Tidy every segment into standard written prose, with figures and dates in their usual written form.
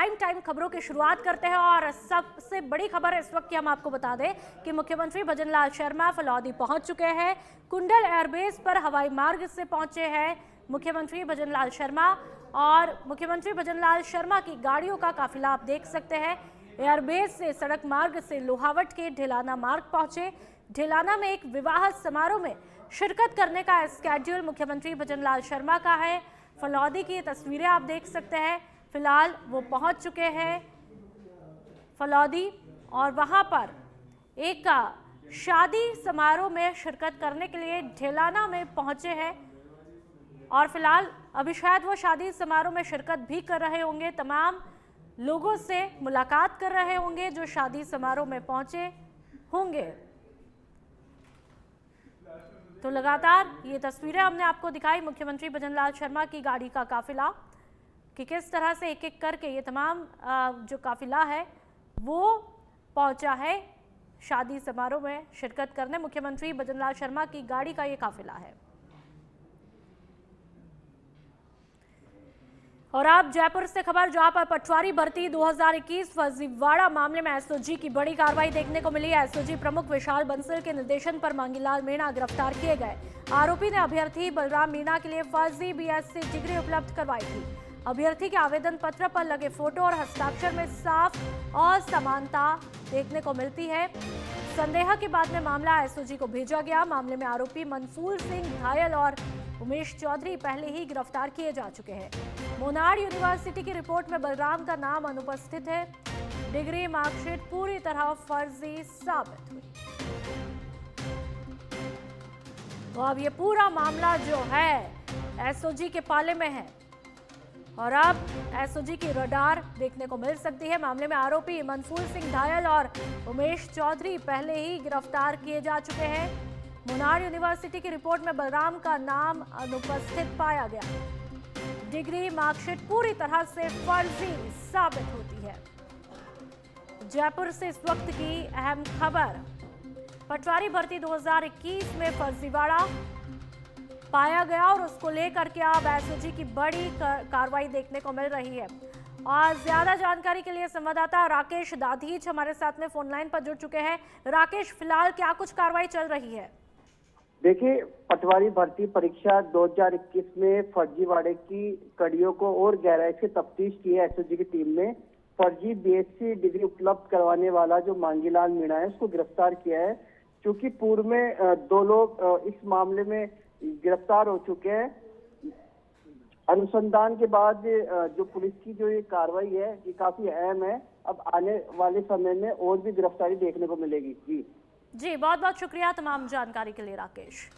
Prime time खबरों की शुरुआत करते हैं और सबसे बड़ी खबर इस वक्त की हम आपको बता दें कि मुख्यमंत्री भजनलाल शर्मा फलौदी पहुंच चुके हैं। कुंडल एयरबेस पर हवाई मार्ग से पहुंचे हैं मुख्यमंत्री भजनलाल शर्मा और मुख्यमंत्री भजनलाल शर्मा की गाड़ियों का काफिला आप देख सकते हैं। एयरबेस से सड़क मार्ग से लोहावट के ढिलाना मार्ग पहुंचे। ढिलाना में एक विवाह समारोह में शिरकत करने का स्केड्यूल मुख्यमंत्री भजनलाल शर्मा का है। फलौदी की तस्वीरें आप देख सकते हैं। फिलहाल वो पहुंच चुके हैं फलौदी और वहां पर एक शादी समारोह में शिरकत करने के लिए ढिलाना में पहुंचे हैं और फिलहाल अभी शायद वो शादी समारोह में शिरकत भी कर रहे होंगे। तमाम लोगों से मुलाकात कर रहे होंगे जो शादी समारोह में पहुंचे होंगे। तो लगातार ये तस्वीरें हमने आपको दिखाई मुख्यमंत्री भजनलाल शर्मा की गाड़ी का काफिला कि किस तरह से एक एक करके ये तमाम जो काफिला है वो पहुंचा है शादी समारोह में शिरकत करने। मुख्यमंत्री भजनलाल शर्मा की गाड़ी का ये काफिला है। और आप जयपुर से खबर जहां पर पटवारी भर्ती 2021 फर्जीवाड़ा मामले में एसओजी की बड़ी कार्रवाई देखने को मिली। एसओजी प्रमुख विशाल बंसल के निर्देशन पर मांगीलाल मीणा गिरफ्तार किए गए। आरोपी ने अभ्यर्थी बलराम मीणा के लिए फर्जी बीएससी डिग्री उपलब्ध करवाई थी। अभ्यर्थी के आवेदन पत्र पर लगे फोटो और हस्ताक्षर में साफ असमानता देखने को मिलती है। संदेह के बाद में मामला एसओजी को भेजा गया। मामले में आरोपी मनफूल सिंह घायल और उमेश चौधरी पहले ही गिरफ्तार किए जा चुके हैं। मोनार यूनिवर्सिटी की रिपोर्ट में बलराम का नाम अनुपस्थित है। डिग्री मार्कशीट पूरी तरह फर्जी साबित हुई। तो अब ये पूरा मामला जो है एसओजी के पाले में है और अब एसओजी की रडार देखने को मिल सकती है। मामले में आरोपी मनफूल सिंह घायल और उमेश चौधरी पहले ही गिरफ्तार किए जा चुके हैं। मुनार यूनिवर्सिटी की रिपोर्ट में बलराम का नाम अनुपस्थित पाया गया। डिग्री मार्कशीट पूरी तरह से फर्जी साबित होती है। जयपुर से इस वक्त की अहम खबर, पटवारी भर्ती 2021 में फर्जीवाड़ा पाया गया और उसको लेकर के अब एसओजी की बड़ी कार्रवाई देखने को मिल रही है। और ज्यादा जानकारी के लिए संवाददाता राकेश दाधीच हमारे साथ में फोन लाइन पर जुड़ चुके हैं। राकेश, फिलहाल क्या कुछ कार्रवाई चल रही है? देखिए, पटवारी भर्ती परीक्षा 2021 में फर्जीवाड़े की कड़ियों को और गहराई से तफ्तीश की है एसओजी की टीम ने। फर्जी बीएससी डिग्री उपलब्ध करवाने वाला जो मांगीलाल मीणा है उसको गिरफ्तार किया है। क्योंकि पूर्व में 2 लोग इस मामले में गिरफ्तार हो चुके हैं। अनुसंधान के बाद जो पुलिस की जो ये कार्रवाई है ये काफी अहम है। अब आने वाले समय में और भी गिरफ्तारी देखने को मिलेगी। जी, बहुत बहुत शुक्रिया तमाम जानकारी के लिए राकेश।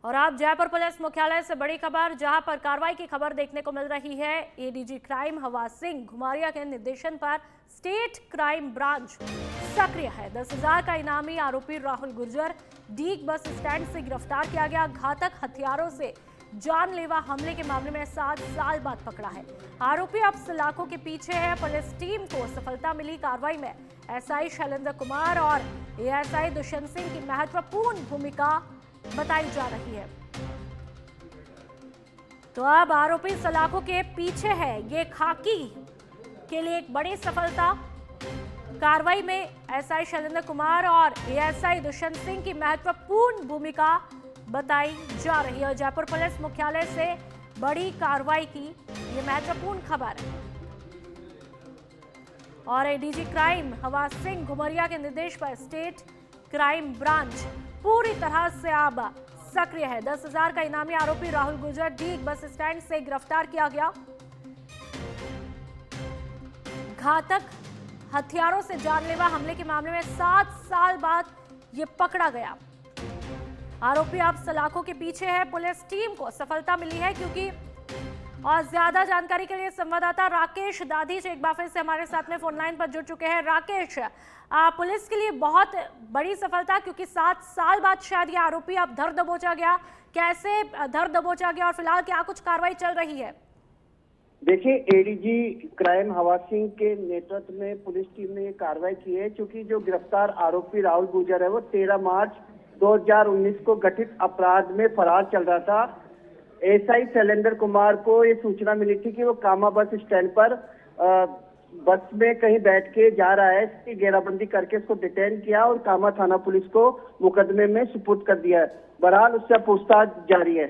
और आप जयपुर पुलिस मुख्यालय से बड़ी खबर जहां पर कार्रवाई की खबर देखने को मिल रही है। एडीजी क्राइम हवा सिंह घुमारिया के निर्देशन पर स्टेट क्राइम ब्रांच सक्रिय है। 10,000 का इनामी आरोपी राहुल गुर्जर डीग बस स्टैंड से गिरफ्तार किया गया। घातक हथियारों से जानलेवा हमले के मामले में 7 साल बाद पकड़ा है। आरोपी अब सलाखों के पीछे है। पुलिस टीम को सफलता मिली। कार्रवाई में एसआई शैलेंद्र कुमार और एएसआई दुष्यंत सिंह की महत्वपूर्ण भूमिका बताई जा रही है। तो अब आरोपी सलाखों के पीछे है। ये खाकी के लिए एक बड़ी सफलता। कार्रवाई में एसआई शैलेंद्र कुमार और एएसआई दुष्यंत सिंह की महत्वपूर्ण भूमिका बताई जा रही है। जयपुर पुलिस मुख्यालय से बड़ी कार्रवाई की ये महत्वपूर्ण खबर है। और एडीजी क्राइम हवा सिंह घुमरिया के निर्देश पर स्टेट क्राइम ब्रांच पूरी तरह से अब सक्रिय है। 10,000 का इनामी आरोपी राहुल गुर्जर डीग बस स्टैंड से गिरफ्तार किया गया। घातक हथियारों से जानलेवा हमले के मामले में 7 साल बाद ये पकड़ा गया। आरोपी अब सलाखों के पीछे है। पुलिस टीम को सफलता मिली है क्योंकि और ज्यादा जानकारी के लिए संवाददाता राकेश दाधीच एक बार फिर से हमारे साथ में फोन लाइन पर जुड़ चुके हैं। राकेश, पुलिस के लिए बहुत बड़ी सफलता क्योंकि 7 साल बाद शायद ये आरोपी अब धर दबोचा गया। कैसे धर दबोचा गया और फिलहाल क्या कुछ कार्रवाई चल रही है? देखिए, एडीजी क्राइम हवा सिंह के नेतृत्व में पुलिस टीम ने ये कार्रवाई की है। क्योंकि जो गिरफ्तार आरोपी राहुल गुर्जर है वो 13 मार्च 2019 को गठित अपराध में फरार चल रहा था। एसआई शैलेंद्र कुमार को ये सूचना मिली थी कि वो कामा बस स्टैंड पर बस में कहीं बैठ के जा रहा है। इसकी घेराबंदी करके उसको डिटेन किया और कामा थाना पुलिस को मुकदमे में सुपुर्द कर दिया है। बहरहाल उससे पूछताछ जारी है।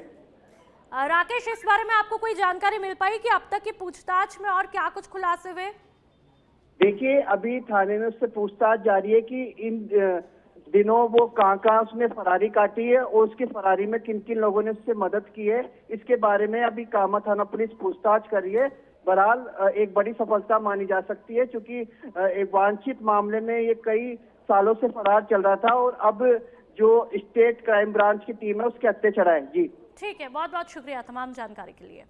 राकेश, इस बारे में आपको कोई जानकारी मिल पाई कि अब तक की पूछताछ में और क्या कुछ खुलासे हुए? देखिए, अभी थाने में उससे पूछताछ जारी है कि इन दिनों वो कहाँ उसने फरारी काटी है और उसकी फरारी में किन किन लोगों ने उससे मदद की है। इसके बारे में अभी कामा थाना पुलिस पूछताछ कर रही है। बहरहाल एक बड़ी सफलता मानी जा सकती है, क्योंकि एक वांछित मामले में ये कई सालों से फरार चल रहा था और अब जो स्टेट क्राइम ब्रांच की टीम है उसके हत्थे चढ़ा है। जी ठीक है, बहुत बहुत शुक्रिया तमाम जानकारी के लिए।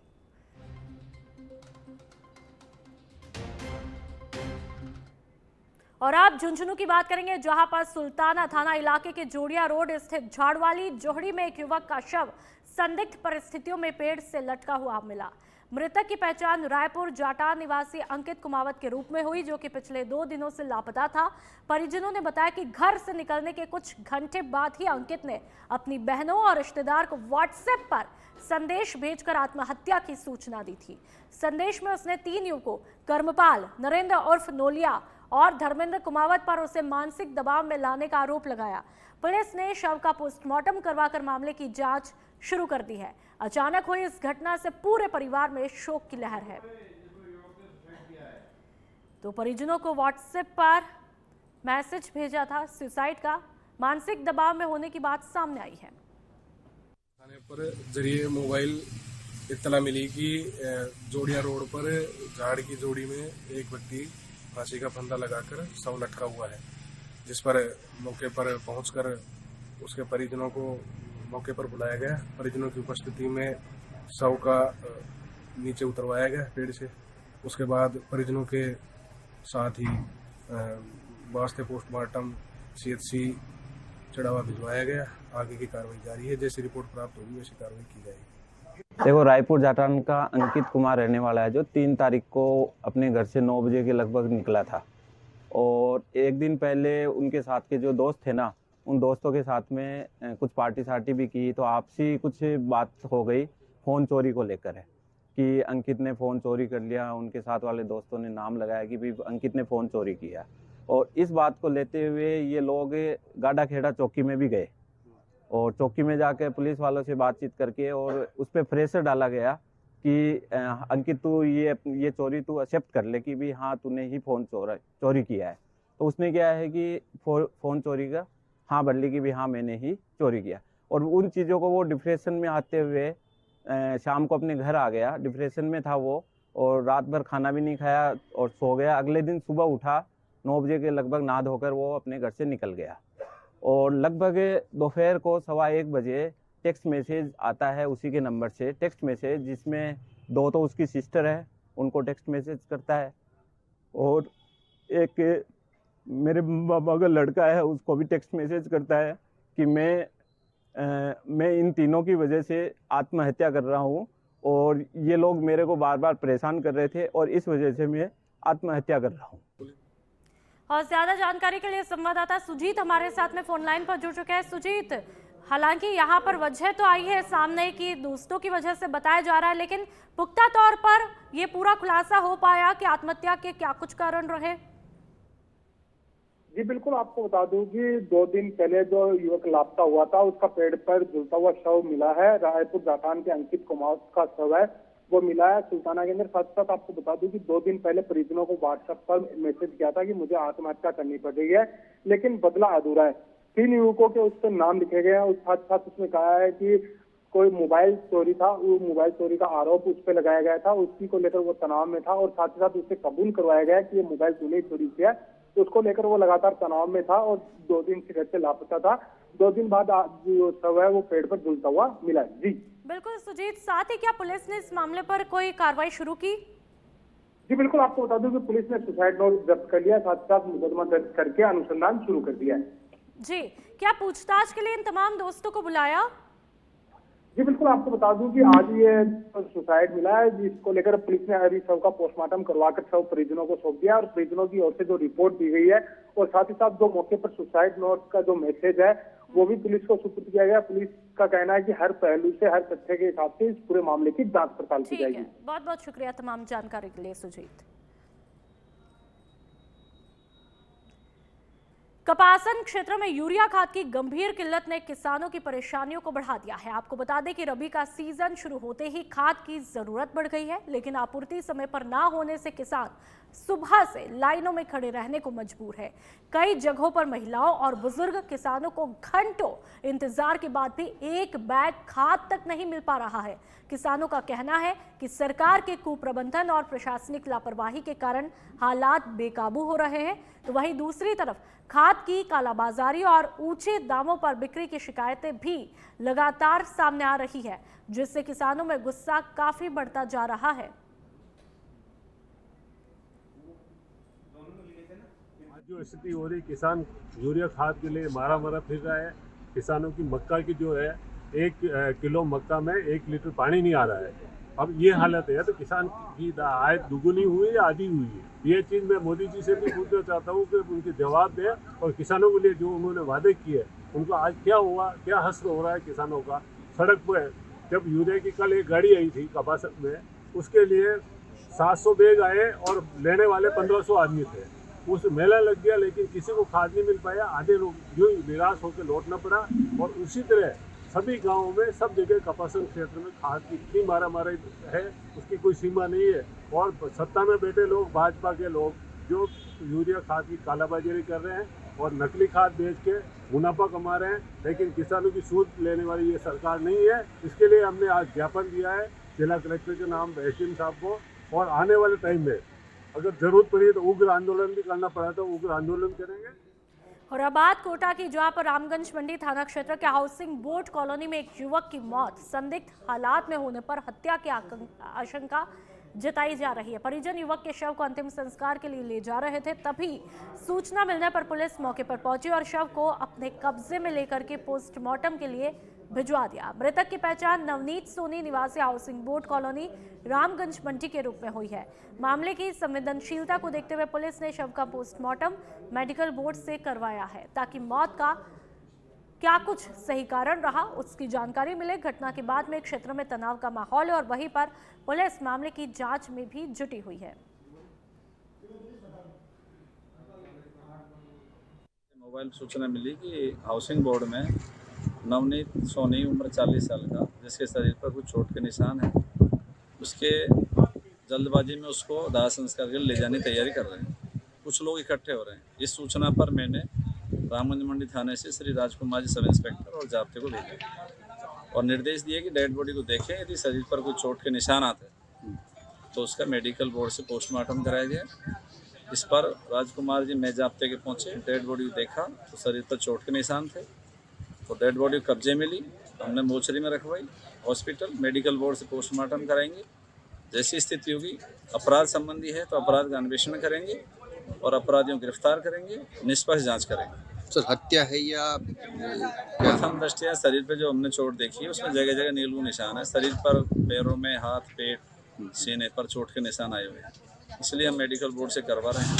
और अब झुंझुनू की बात करेंगे, जहां पर सुल्ताना थाना इलाके के जोड़िया रोड स्थित झाड़वाली जोहड़ी में एक युवक का शव संदिग्ध परिस्थितियों में पेड़ से लटका हुआ मिला। मृतक की पहचान रायपुर जाटान निवासी अंकित कुमावत के रूप में हुई, जो कि पिछले 2 दिनों से लापता था। परिजनों ने बताया कि घर से निकलने के कुछ घंटे बाद ही अंकित ने अपनी बहनों और रिश्तेदार को व्हाट्सएप पर संदेश भेजकर आत्महत्या की सूचना दी थी। संदेश में उसने 3 युवकों कर्मपाल, नरेंद्र उर्फ नोलिया और धर्मेंद्र कुमावत पर उसे मानसिक दबाव में लाने का आरोप लगाया। पुलिस ने शव का पोस्टमार्टम करवाकर मामले की जांच शुरू कर दी है। अचानक हुई इस घटना से पूरे परिवार में शोक की लहर है। तो परिजनों को व्हाट्सएप पर मैसेज भेजा था सुसाइड का, मानसिक दबाव में होने की बात सामने आई है। थाने पर जरिए मोबाइल इत्तला मिली कि जोड़िया रोड पर झाड़ की जोड़ी में एक व्यक्ति फांसी का फंदा लगाकर शव लटका हुआ है, जिस पर मौके पर पहुंचकर उसके परिजनों को मौके पर बुलाया गया। परिजनों की उपस्थिति में शव का नीचे उतरवाया गया पेड़ से। उसके बाद परिजनों के साथ ही वास्ते पोस्टमार्टम CHC चढ़ावा भिजवाया गया। आगे की कार्रवाई जारी है। जैसी रिपोर्ट प्राप्त होगी वैसी कार्रवाई की जाएगी। देखो, रायपुर जाटान का अंकित कुमार रहने वाला है, जो 3 तारीख को अपने घर से 9 बजे के लगभग निकला था। और एक दिन पहले उनके साथ के जो दोस्त थे ना, उन दोस्तों के साथ में कुछ पार्टी भी की, तो आपसी कुछ बात हो गई फ़ोन चोरी को लेकर है कि अंकित ने फ़ोन चोरी कर लिया। उनके साथ वाले दोस्तों ने नाम लगाया कि भी अंकित ने फ़ोन चोरी किया। और इस बात को लेते हुए ये लोग गाड़ा खेड़ा चौकी में भी गए और चौकी में जाकर पुलिस वालों से बातचीत करके और उस पर प्रेशर डाला गया कि अंकित तू ये चोरी तू एक्सेप्ट कर ले कि भी हाँ तूने ही फ़ोन चोरी किया है। तो उसने क्या है कि फ़ोन चोरी का हाँ भर ली कि भी हाँ मैंने ही चोरी किया। और उन चीज़ों को वो डिप्रेशन में आते हुए शाम को अपने घर आ गया। डिप्रेशन में था वो और रात भर खाना भी नहीं खाया और सो गया। अगले दिन सुबह उठा 9 बजे के लगभग नहा धोकर वो अपने घर से निकल गया। और लगभग दोपहर को 1:15 बजे टेक्स्ट मैसेज आता है उसी के नंबर से, टेक्स्ट मैसेज जिसमें 2 तो उसकी सिस्टर है, उनको टेक्स्ट मैसेज करता है और एक मेरे मामा का लड़का है उसको भी टेक्स्ट मैसेज करता है कि मैं इन तीनों की वजह से आत्महत्या कर रहा हूँ और ये लोग मेरे को बार बार परेशान कर रहे थे और इस वजह से मैं आत्महत्या कर रहा हूँ। और ज्यादा जानकारी के लिए संवाददाता सुजीत हमारे साथ में फोन लाइन पर जुड़ चुके हैं। सुजीत, हालांकि यहाँ पर वजह तो आई है सामने कि दोस्तों की वजह से बताया जा रहा है, लेकिन पुख्ता तौर पर ये पूरा खुलासा हो पाया कि आत्महत्या के क्या कुछ कारण रहे? जी बिल्कुल, आपको बता दूं कि 2 दिन पहले जो युवक लापता हुआ था उसका पेड़ पर झुलता हुआ शव मिला है। रायपुर जाटान के अंकित कुमार का शव है, वो मिला है सुल्ताना के अंदर। साथ साथ आपको बता दूं कि 2 दिन पहले परिजनों को व्हाट्सएप पर मैसेज किया था कि मुझे आत्महत्या करनी पड़ रही है, लेकिन बदला अधूरा है। 3 युवकों के उस पर नाम लिखे गए हैं और साथ साथ उसमें कहा है कि कोई मोबाइल चोरी था, वो मोबाइल चोरी का आरोप उस पर लगाया गया था, उसी को लेकर वो तनाव में था। और साथ ही साथ उसे कबूल करवाया गया कि ये मोबाइल तूने चोरी किया, तो उसको लेकर वो लगातार तनाव में था और 2 दिन से घर से लापता था। 2 दिन बाद जो शव है वो पेड़ पर झुलता हुआ मिला। जी बिल्कुल सुजीत, साथ ही क्या पुलिस ने इस मामले पर कोई कार्रवाई शुरू की? जी बिल्कुल, आपको बता दूं कि पुलिस ने सुसाइड नोट जब्त कर लिया, साथ साथ मुकदमा दर्ज करके अनुसंधान शुरू कर दिया है। जी, क्या पूछताछ के लिए इन तमाम दोस्तों को बुलाया? जी बिल्कुल, आपको बता दूं कि आज ये सुसाइड मिला है, जिसको लेकर पुलिस ने अभी शव का पोस्टमार्टम करवाकर शव परिजनों को सौंप दिया और परिजनों की ओर से जो रिपोर्ट दी गई है और साथ ही साथ जो मौके पर सुसाइड नोट का जो मैसेज है वो भी पुलिस को सुपुर्द किया गया। पुलिस का कहना है कि हर पहलू से, हर तथ्य के हिसाब से इस पूरे मामले की जांच पड़ताल की ठीक जाएगी। है, बहुत बहुत शुक्रिया तमाम जानकारी के लिए सुजीत। कपासन क्षेत्र में यूरिया खाद की गंभीर किल्लत ने किसानों की परेशानियों को बढ़ा दिया है। आपको बता दें कि रबी का सीजन शुरू होते ही खाद की जरूरत बढ़ गई है, लेकिन आपूर्ति समय पर ना होने से किसान सुबह से लाइनों में खड़े रहने को मजबूर है। कई जगहों पर महिलाओं और बुजुर्ग किसानों को घंटों इंतजार के बाद भी एक बैग खाद तक नहीं मिल पा रहा है। किसानों का कहना है कि सरकार के कुप्रबंधन और प्रशासनिक लापरवाही के कारण हालात बेकाबू हो रहे हैं, तो वहीं दूसरी तरफ खाद की कालाबाजारी और ऊंचे दामों पर बिक्री की शिकायतें भी लगातार सामने आ रही है, जिससे किसानों में गुस्सा काफी बढ़ता जा रहा है। आज जो स्थिति हो रही, किसान यूरिया खाद के लिए मारा मारा फिर रहा है। किसानों की मक्का की जो है 1 किलो मक्का में 1 लीटर पानी नहीं आ रहा है। अब ये हालत है तो किसान की आय दुगुनी हुई या आधी हुई है। ये चीज़ मैं मोदी जी से भी पूछना चाहता हूँ कि उनके जवाब दें और किसानों के लिए जो उन्होंने वादे किए उनको आज क्या हुआ, क्या हश्र हो रहा है किसानों का। सड़क पर जब यूरिया की कल एक गाड़ी आई थी कपासन में, उसके लिए 700 बैग आए और लेने वाले 1500 आदमी थे। उस मेला लग गया लेकिन किसी को खाद नहीं मिल पाया, आधे लोग यूँ निराश होकर लौटना पड़ा। और उसी तरह सभी गांवों में सब जगह कपासन क्षेत्र में खाद की इतनी मारामारी है, उसकी कोई सीमा नहीं है। और सत्ता में बैठे लोग, भाजपा के लोग जो यूरिया खाद की कालाबाजारी कर रहे हैं और नकली खाद बेच के मुनाफा कमा रहे हैं, लेकिन किसानों की सूद लेने वाली ये सरकार नहीं है। इसके लिए हमने आज ज्ञापन दिया है जिला कलेक्टर के नाम एसडीएम साहब को, और आने वाले टाइम में अगर जरूरत पड़ी तो उग्र आंदोलन भी करना पड़ा तो उग्र आंदोलन करेंगे। और अब बात कोटा की, जहां पर रामगंज मंडी थाना क्षेत्र के हाउसिंग बोर्ड कॉलोनी में एक युवक की मौत संदिग्ध हालात में होने पर हत्या की आशंका जताई जा रही है। परिजन युवक के शव को अंतिम संस्कार के लिए ले जा रहे थे, तभी सूचना मिलने पर पुलिस मौके पर पहुंची और शव को अपने कब्जे में लेकर के पोस्टमार्टम के लिए भिजवा दिया। मृतक की पहचान नवनीत सोनी निवासी हाउसिंग बोर्ड कॉलोनी रामगंज मंडी के रूप में हुई है। मामले की संवेदनशीलता को देखते हुए पुलिस ने शव का पोस्टमार्टम मेडिकल बोर्ड से करवाया है, ताकि मौत का क्या कुछ सही कारण रहा उसकी जानकारी मिले। घटना के बाद में क्षेत्र में तनाव का माहौल है और वहीं पर पुलिस मामले की जांच में भी जुटी हुई है। मोबाइल सूचना मिली कि हाउसिंग बोर्ड में नवनीत सोनी उम्र 40 साल का, जिसके शरीर पर कुछ चोट के निशान है, उसके जल्दबाजी में उसको दाह संस्कार के लिए ले जाने की तैयारी कर रहे हैं। कुछ लोग इकट्ठे हो रहे हैं। इस सूचना पर मैंने रामगंज मंडी थाने से श्री राजकुमार जी सब इंस्पेक्टर और जाब्ते को भेजा और निर्देश दिए कि डेड बॉडी को देखें, यदि शरीर पर कुछ चोट के निशान आते तो उसका मेडिकल बोर्ड से पोस्टमार्टम कराया गया। इस पर राजकुमार जी मैं जाब्ते के पहुँचे, डेड बॉडी को देखा तो शरीर पर चोट के निशान थे, तो डेड बॉडी कब्जे में ली, हमने मोचरी में रखवाई। हॉस्पिटल मेडिकल बोर्ड से पोस्टमार्टम कराएंगे। जैसी स्थिति होगी, अपराध संबंधी है तो अपराध का अन्वेषण करेंगे और अपराधियों को गिरफ्तार करेंगे, निष्पक्ष जांच करेंगे। सर हत्या है या प्रथम दृष्टया शरीर पे जो हमने चोट देखी है उसमें जगह जगह नीलू निशान है। शरीर पर, पैरों में, हाथ, पेट, सीने पर चोट के निशान आए हुए हैं, इसलिए हम मेडिकल बोर्ड से करवा रहे हैं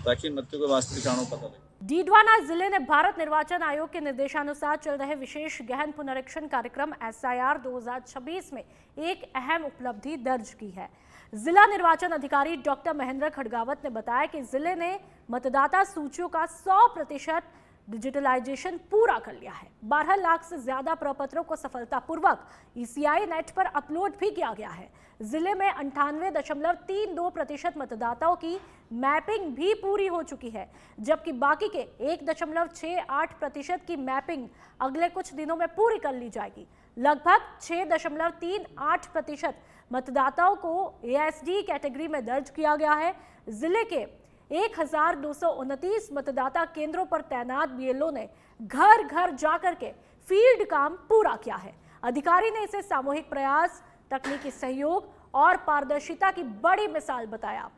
ताकि मृत्यु के वास्तविक कारणों का पता लगे। डीडवाना जिले ने भारत निर्वाचन आयोग के निर्देशानुसार चल रहे विशेष गहन पुनरीक्षण कार्यक्रम SIR 2026 में एक अहम उपलब्धि दर्ज की है। जिला निर्वाचन अधिकारी डॉक्टर महेंद्र खड़गावत ने बताया कि जिले ने मतदाता सूचियों का 100% डिजिटलाइजेशन पूरा कर लिया है। 12 लाख से ज्यादा प्रपत्रों को सफलतापूर्वक ECI नेट पर अपलोड भी किया गया है। जिले में 98.32% मतदाताओं की मैपिंग भी पूरी हो चुकी है, जबकि बाकी के 1.68% की मैपिंग अगले कुछ दिनों में पूरी कर ली जाएगी। लगभग 6.38% मतदाताओं को ASD कैटेगरी में दर्ज किया गया है। जिले के 1229 मतदाता केंद्रों पर तैनात BLO ने घर घर जाकर के फील्ड काम पूरा किया है। अधिकारी ने इसे सामूहिक प्रयास, तकनीकी सहयोग और पारदर्शिता की बड़ी मिसाल बताया।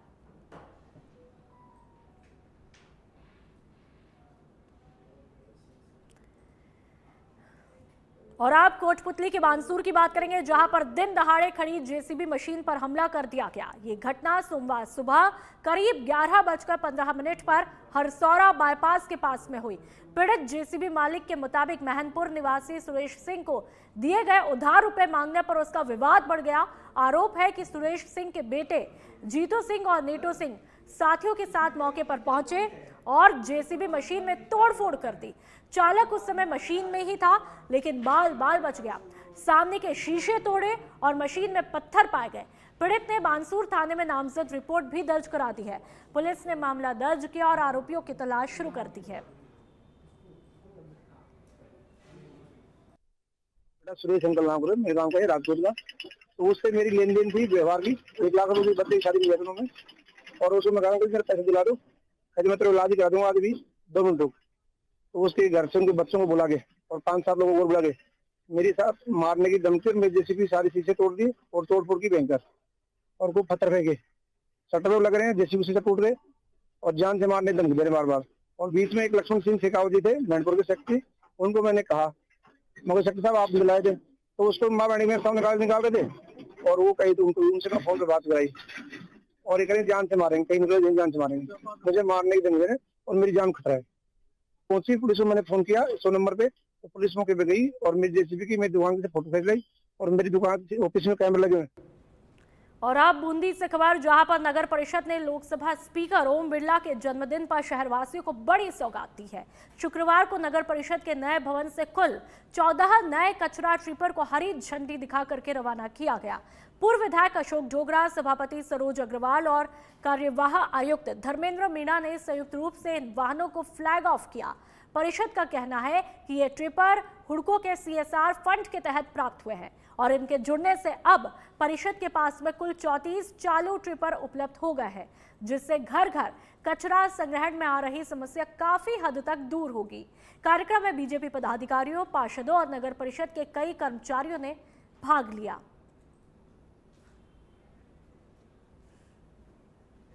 और आप कोटपुतली के बानसूर की बात करेंगे, जहां पर दिन दहाड़े खड़ी जेसीबी मशीन पर हमला कर दिया गया। ये घटना सोमवार सुबह करीब 11:15 पर हरसौरा बाईपास के पास में हुई। पीड़ित जेसीबी मालिक के मुताबिक महनपुर निवासी सुरेश सिंह को दिए गए उधार रुपए मांगने पर उसका विवाद बढ़ गया। आरोप है कि सुरेश सिंह के बेटे जीतू सिंह और नीटू सिंह साथियों के साथ मौके पर पहुंचे और जेसीबी मशीन में तोड़फोड़ कर दी। चालक उस समय मशीन में ही था, लेकिन बाल बच गया। सामने के शीशे तोड़े और मशीन में पत्थर पाए गए। पीड़ित ने बानसूर थाने में नामजद रिपोर्ट भी दर्ज करा दी है। पुलिस ने मामला दर्ज किया और आरोपियों की तलाश शुरू कर दी है। सुरेश अंकल नाम करो, मेरे गांव का है राजकोट का। तो उससे मेरी लेन देन थी व्यवहार की 1 लाख रुपए की बदले शादी में और उसको मैं कहा मेरे पैसे दिला दो, मैं तेरे इलाज करा दूंगा आज भी 2 मिनट रुक। तो उसके घर से उनके बच्चों को बुला के और 5-7 लोगों को बुला के मेरे साथ मारने की धमकी, मेरे जेसीबी सारी शीशे तोड़ दिए और तोड़फोड़ की भयंकर और खूब पत्थर फेंके, शटर लग रहे हैं, जेसीबी शीशे टूट रहे और जान से मारने धमकी दे रहे बार। और बीच में एक लक्ष्मण सिंह शेखावत जी थे मैनपुर के सेक्रेटरी, उनको मैंने कहा मगर सेक्रेटरी साहब आप दिलाए थे, तो उसको माँ बहनी मेरे सामने निकाल रहे थे और वो कही तो उनसे मैं फोन पे बात कराई और ये कहीं जान से मारेंगे, कहीं निकले जान से मारेंगे, मुझे मारने की धमकी दे रहे और मेरी जान खतरा है। पहुंची पुलिस को मैंने फोन किया 100 नंबर पे, तो पुलिस मौके पे गई और मेरी जेसीबी की मेरी दुकान से फोटो खींच लाई और मेरी दुकान ऑफिस में कैमरे लगे हुए। और अब बूंदी से खबर, जहां पर नगर परिषद ने लोकसभा स्पीकर ओम बिरला के जन्मदिन पर शहरवासियों को बड़ी सौगात दी है। शुक्रवार को नगर परिषद के नए भवन से कुल 14 नए कचरा ट्रिपर को हरी झंडी दिखा करके रवाना किया गया। पूर्व विधायक अशोक डोगरा, सभापति सरोज अग्रवाल और कार्यवाह आयुक्त धर्मेंद्र मीणा ने संयुक्त रूप से इन वाहनों को फ्लैग ऑफ किया। परिषद का कहना है कि ये ट्रिपर हुडको के CSR फंड के तहत प्राप्त हुए हैं और इनके जुड़ने से अब परिषद के पास में कुल 34 चालू ट्रिपर उपलब्ध हो गए हैं, जिससे घर घर कचरा संग्रहण में आ रही समस्या काफी हद तक दूर होगी। कार्यक्रम में बीजेपी पदाधिकारियों, पार्षदों और नगर परिषद के कई कर्मचारियों ने भाग लिया।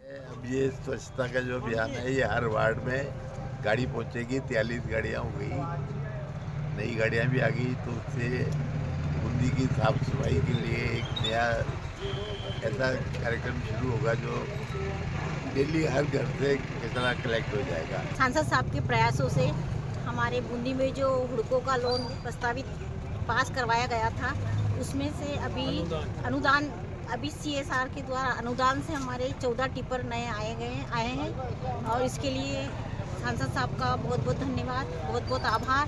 अब ये स्वच्छता का जो अभियान है, ये हर वार्ड में गाड़ी पहुंचेगी। 43 गाड़ियाँ हो गई, नई गाड़ियाँ भी आ गई, तो उससे बूंदी की साफ सफाई के लिए एक नया ऐसा कार्यक्रम शुरू होगा जो डेली हर घर से कचरा कलेक्ट हो जाएगा। सांसद साहब के प्रयासों से हमारे बूंदी में जो हुडको का लोन प्रस्तावित पास करवाया गया था, उसमें से अभी CSR के द्वारा अनुदान से हमारे 14 टिपर नए आए हैं और इसके लिए सांसद साहब का बहुत बहुत धन्यवाद, बहुत बहुत आभार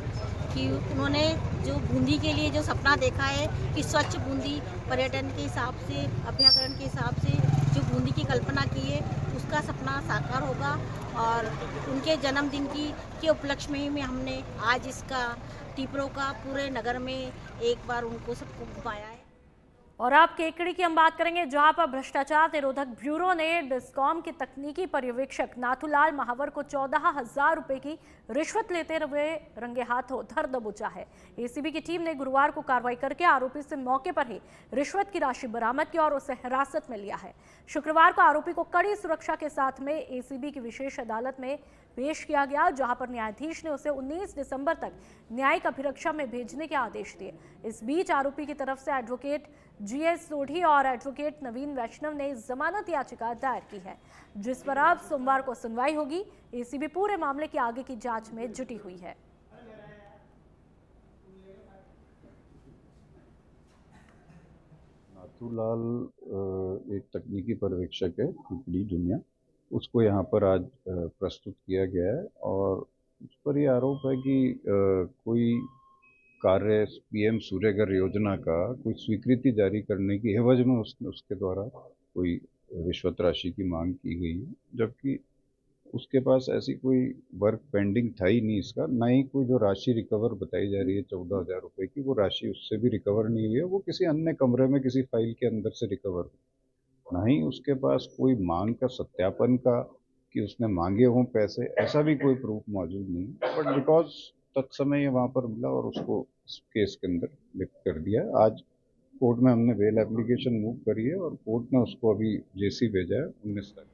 कि उन्होंने जो बूंदी के लिए जो सपना देखा है कि स्वच्छ बूंदी पर्यटन के हिसाब से, अभ्याकरण के हिसाब से जो बूंदी की कल्पना की है, उसका सपना साकार होगा। और उनके जन्मदिन के उपलक्ष्य में हमने आज इसका टिपरों का पूरे नगर में एक बार उनको सबको घुमाया है। और अब केकड़ी की हम बात करेंगे, जहां पर भ्रष्टाचार निरोधक ब्यूरो ने डिस्कॉम के तकनीकी पर्यवेक्षक नाथूलाल महावर को 14,000 रुपए की रिश्वत लेते हुए रंगे हाथों धर दबोचा है। एसीबी की टीम ने गुरुवार को कार्रवाई करके आरोपी से मौके पर ही रिश्वत की राशि बरामद की और उसे हिरासत में लिया है। शुक्रवार को आरोपी को कड़ी सुरक्षा के साथ में एसीबी की विशेष अदालत में पेश किया गया, जहां पर न्यायाधीश ने उसे 19 दिसंबर तक न्यायिक अभिरक्षा में भेजने के आदेश दिए। इस बीच आरोपी की तरफ से एडवोकेट GS सोढ़ी और एडवोकेट नवीन वैष्णव ने जमानत याचिका दायर की है, जिस पर अब सोमवार को सुनवाई होगी। एसीबी पूरे मामले की आगे की जांच में जुटी हुई है। नाथूलाल एक तकनीकी पर्यवेक्षक है केकड़ी दुनिया, उसको यहाँ पर आज प्रस्तुत किया गया है और उस पर ये आरोप है कि कोई कार्य PM सूर्यघर योजना का कोई स्वीकृति जारी करने की एवज में उसके द्वारा कोई रिश्वत राशि की मांग की गई है, जबकि उसके पास ऐसी कोई वर्क पेंडिंग था ही नहीं इसका, ना ही कोई जो राशि रिकवर बताई जा रही है 14,000 रुपये की, वो राशि उससे भी रिकवर नहीं हुई है। वो किसी अन्य कमरे में किसी फाइल के अंदर से रिकवर हुई, ना ही उसके पास कोई मांग का सत्यापन का कि उसने मांगे हों पैसे, ऐसा भी कोई प्रूफ मौजूद नहीं। बट बिकॉज तत्समय ये वहाँ पर मिला और उसको इस केस के अंदर लिफ्ट कर दिया। आज कोर्ट में हमने बेल एप्लीकेशन मूव करी है और कोर्ट ने उसको अभी जेसी भेजा है 19 तारीख।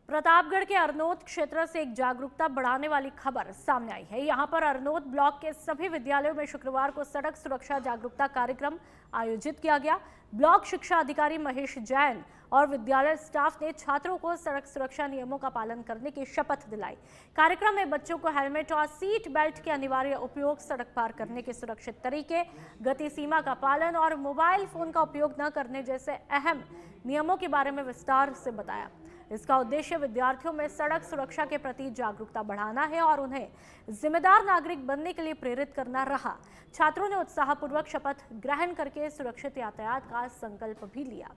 प्रतापगढ़ के अरनोद क्षेत्र से एक जागरूकता बढ़ाने वाली खबर सामने आई है। यहां पर अरनोद ब्लॉक के सभी विद्यालयों में शुक्रवार को सड़क सुरक्षा जागरूकता कार्यक्रम आयोजित किया गया। ब्लॉक शिक्षा अधिकारी महेश जैन और विद्यालय स्टाफ ने छात्रों को सड़क सुरक्षा नियमों का पालन करने की शपथ दिलाई। कार्यक्रम में बच्चों को हेलमेट और सीट बेल्ट के अनिवार्य उपयोग, सड़क पार करने के सुरक्षित तरीके, गति सीमा का पालन और मोबाइल फोन का उपयोग न करने जैसे अहम नियमों के बारे में विस्तार से बताया। इसका उद्देश्य विद्यार्थियों में सड़क सुरक्षा के प्रति जागरूकता बढ़ाना है और उन्हें जिम्मेदार नागरिक बनने के लिए प्रेरित करना रहा। छात्रों ने उत्साहपूर्वक शपथ ग्रहण करके सुरक्षित यातायात का संकल्प भी लिया।